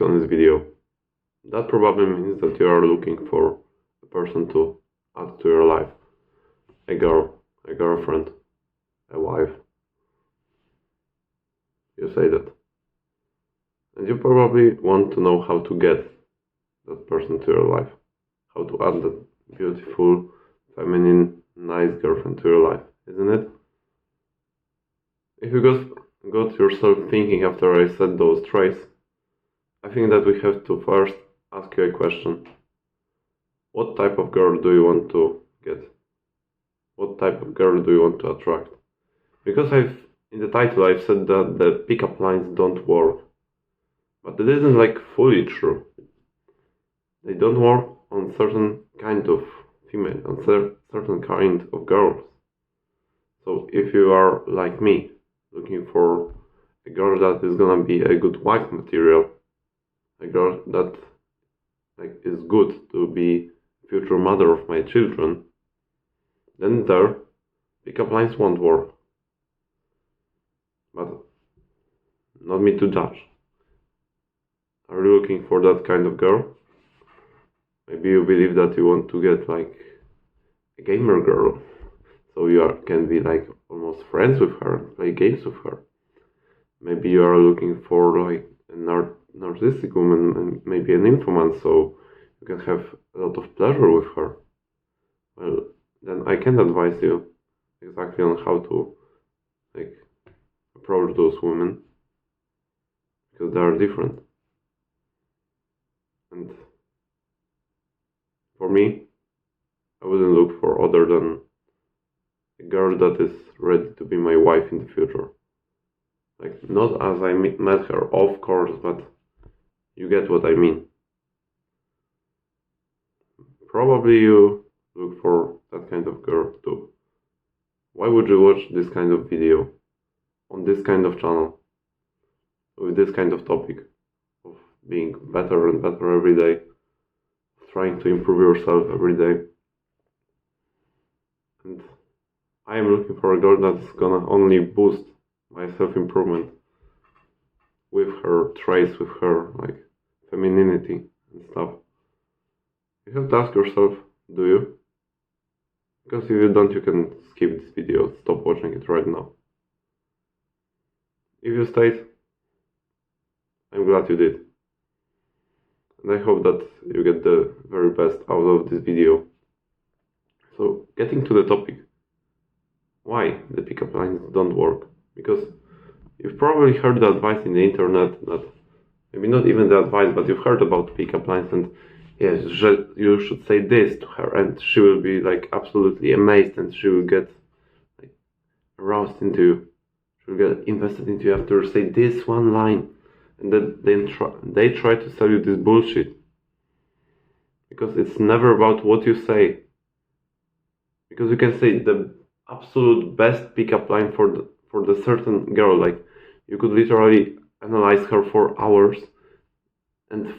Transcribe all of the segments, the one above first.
on this video. That probably means that you are looking for a person to add to your life. A girl, a girlfriend, a wife. You say that. And you probably want to know how to get that person to your life. How to add that beautiful, feminine, nice girlfriend to your life, isn't it? If you got yourself thinking after I said those traits, I think that we have to first ask you a question. What type of girl do you want to get? What type of girl do you want to attract? Because in the title I've said that the pickup lines don't work. But it isn't like fully true. They don't work on certain kind of female, on certain kind of girls. So if you are like me, looking for a girl that is gonna be a good wife material, a girl that is good to be future mother of my children, then their pickup lines won't work. But not me to judge. Are you looking for that kind of girl? Maybe you believe that you want to get like a gamer girl, so you can be like almost friends with her and play games with her. Maybe you are looking for like a narcissistic woman and maybe an infoman, so you can have a lot of pleasure with her. Well, then I can advise you exactly on how to approach those women, because they are different. And for me, I wouldn't look for other than a girl that is ready to be my wife in the future. Like, not as I met her, of course, but you get what I mean. Probably you look for that kind of girl too. Why would you watch this kind of video on this kind of channel with this kind of topic of being better and better every day, trying to improve yourself every day? And I am looking for a girl that's gonna only boost my self-improvement with her traits, with her like femininity and stuff. You have to ask yourself, do you? Because if you don't, you can skip this video, stop watching it right now. If you stayed, I'm glad you did. And I hope that you get the very best out of this video. So, getting to the topic. Why the pickup lines don't work? Because you've probably heard the advice in the internet that, maybe not even the advice, but you've heard about pickup lines and yes, you should say this to her and she will be like absolutely amazed and she will get like aroused into you. She will get invested into you after you say this one line, and then they try to sell you this bullshit. Because it's never about what you say. Because you can say the absolute best pickup line for the certain girl, like you could literally analyze her for hours and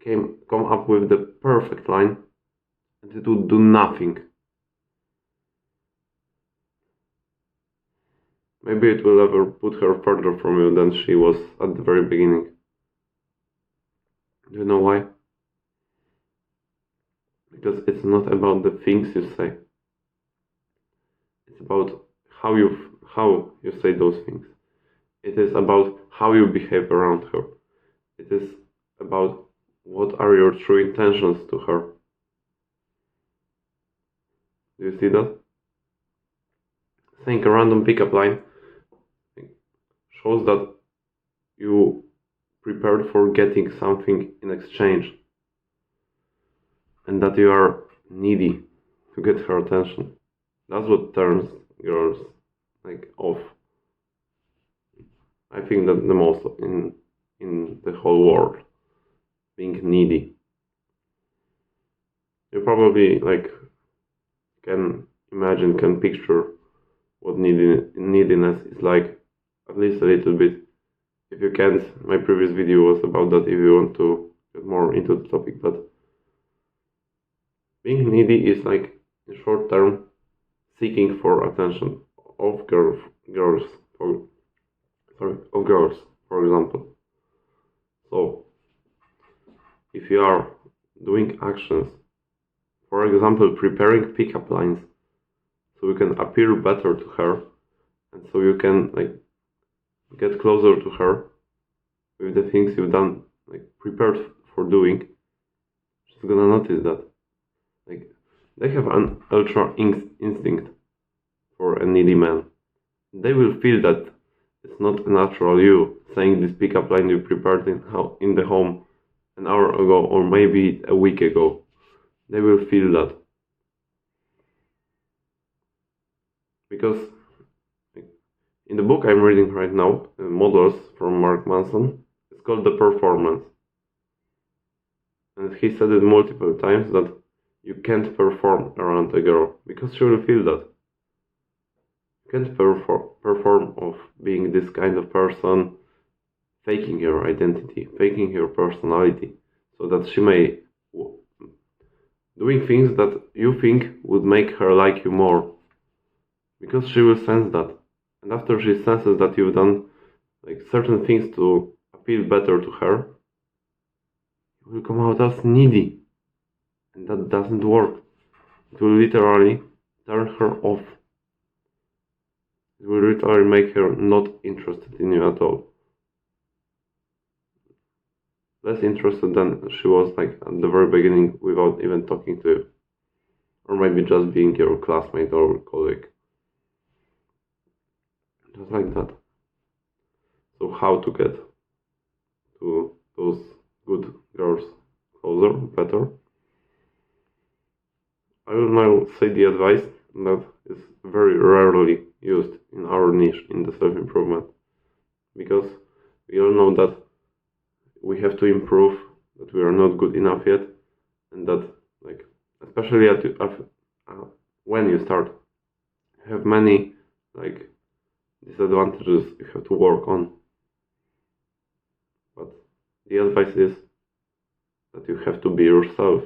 come up with the perfect line, and it would do nothing. Maybe it will ever put her further from you than she was at the very beginning. Do you know why? Because it's not about the things you say. It's about how you say those things. It is about how you behave around her. It is about what are your true intentions to her. Do you see that? Saying a random pickup line shows that you prepared for getting something in exchange and that you are needy to get her attention. That's what turns girls off. I think that the most in the whole world, being needy. You probably can picture what neediness is like, at least a little bit. If you can't, my previous video was about that if you want to get more into the topic, but being needy is like, in short term, seeking for attention of girls, for example. So, if you are doing actions, for example, preparing pickup lines, so you can appear better to her, and so you can get closer to her with the things you've done, prepared for doing, she's gonna notice that. They have an ultra instinct for a needy man. They will feel that it's not a natural you saying this pickup line you prepared in the home an hour ago or maybe a week ago. They will feel that. Because in the book I'm reading right now, Models from Mark Manson, it's called The Performance. And he said it multiple times that you can't perform around a girl because she will feel that. You can't perform of being this kind of person, faking your identity, faking your personality, so that she may doing things that you think would make her like you more, because she will sense that. And after she senses that you've done certain things to appeal better to her, you will come out as needy, and that doesn't work. It will literally turn her off. It will literally make her not interested in you at all. Less interested than she was at the very beginning without even talking to you. Or maybe just being your classmate or colleague. Just like that. So how to get to those good girls closer, better? I will now say the advice that is very rarely used in our niche in the self-improvement. Because we all know that we have to improve, that we are not good enough yet, and that especially when you start, you have many disadvantages you have to work on. But the advice is that you have to be yourself.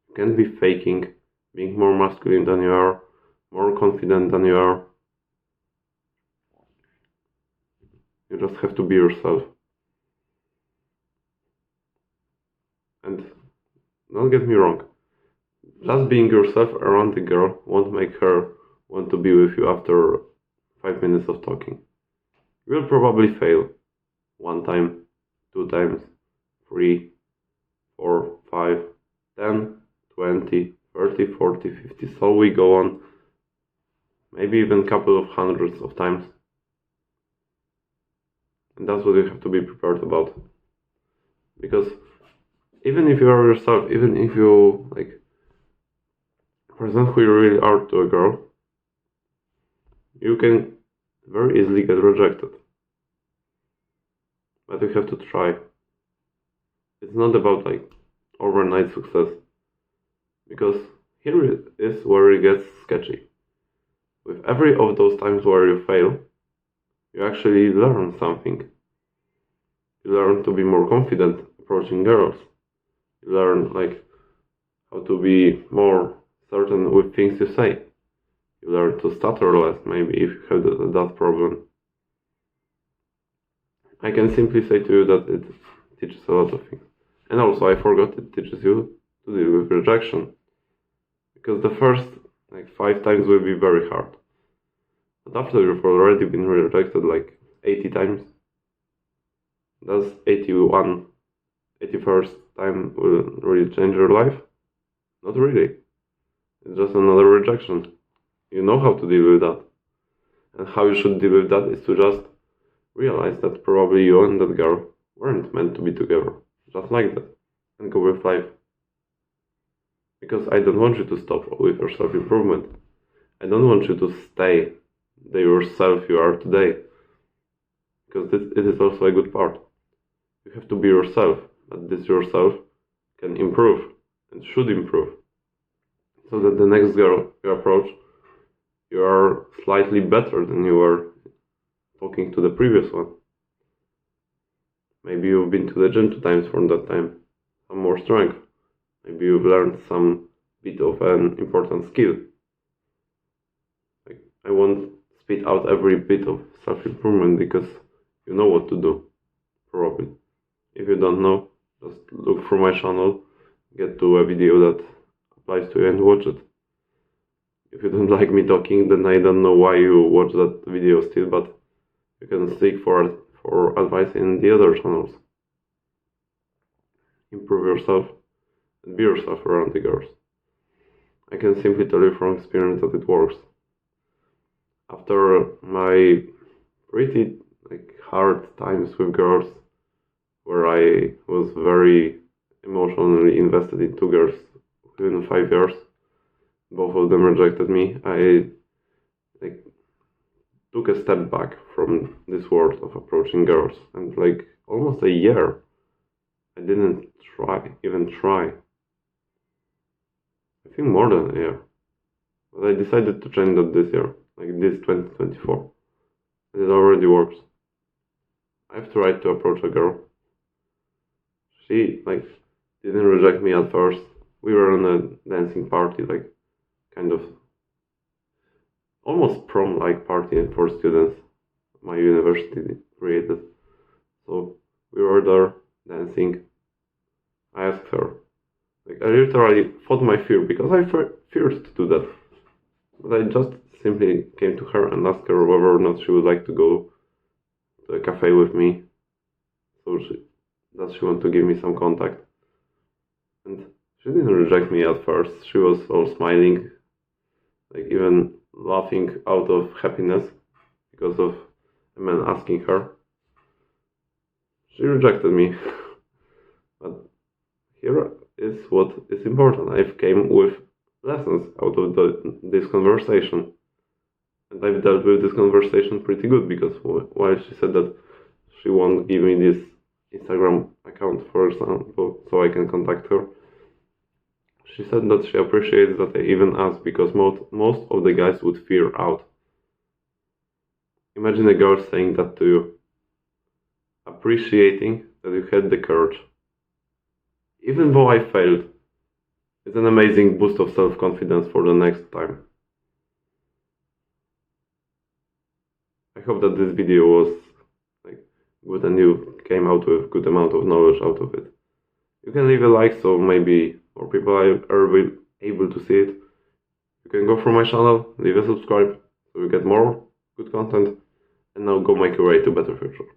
You can't be faking, being more masculine than you are, more confident than you are. You just have to be yourself. And don't get me wrong, just being yourself around the girl won't make her want to be with you after 5 minutes of talking. You will probably fail 1 time, 2 times, 3, 4, 5, 10, 20, 30, 40, 50, so we go on, maybe even a couple of hundreds of times. And that's what you have to be prepared about. Because even if you are yourself, even if you present who you really are to a girl, you can very easily get rejected. But you have to try. It's not about overnight success. Because here it is where it gets sketchy. With every of those times where you fail, you actually learn something. You learn to be more confident approaching girls. You learn how to be more certain with things you say. You learn to stutter less, maybe, if you have that problem. I can simply say to you that it teaches a lot of things. And also, I forgot, it teaches you to deal with rejection. Because the first 5 times will be very hard. But after you've already been rejected 80 times, does 81st time will really change your life? Not really. It's just another rejection. You know how to deal with that. And how you should deal with that is to just realize that probably you and that girl weren't meant to be together. Just like that. And go with life. Because I don't want you to stop with your self-improvement. I don't want you to stay the yourself you are today. Because it is also a good part. You have to be yourself, but this yourself can improve and should improve. So that the next girl you approach, you are slightly better than you were talking to the previous one. Maybe you've been to the gym 2 times from that time, some more strength. Maybe you've learned some bit of an important skill. I won't spit out every bit of self-improvement because you know what to do, probably. If you don't know, just look through my channel, get to a video that applies to you and watch it. If you don't like me talking, then I don't know why you watch that video still, but you can seek for advice in the other channels. Improve yourself and be yourself around the girls. I can simply tell you from experience that it works. After my pretty hard times with girls, where I was very emotionally invested in 2 girls within 5 years, both of them rejected me. I took a step back from this world of approaching girls, and almost a year I didn't even try. I think more than a year. But I decided to change that this year, this 2024. And it already works. I've tried to approach a girl. She didn't reject me at first. We were on a dancing party, kind of almost prom-like party for students my university created. So we were there dancing. I asked her. I literally fought my fear because I feared to do that. But I just simply came to her and asked her whether or not she would like to go to a cafe with me. So does she want to give me some contact? And she didn't reject me at first. She was all smiling, even laughing out of happiness because of a man asking her. She rejected me. But here is what is important. I've came with lessons out of this conversation. And I've dealt with this conversation pretty good, because while she said that she won't give me this Instagram account, for example, so I can contact her, she said that she appreciates that I even asked, because most of the guys would fear out. Imagine a girl saying that to you, appreciating that you had the courage. Even though I failed, it's an amazing boost of self-confidence for the next time. I hope that this video was good and you came out with a good amount of knowledge out of it. You can leave a like so maybe more people are able to see it. You can go through my channel, leave a subscribe so you get more good content, and now go make your way to a better future.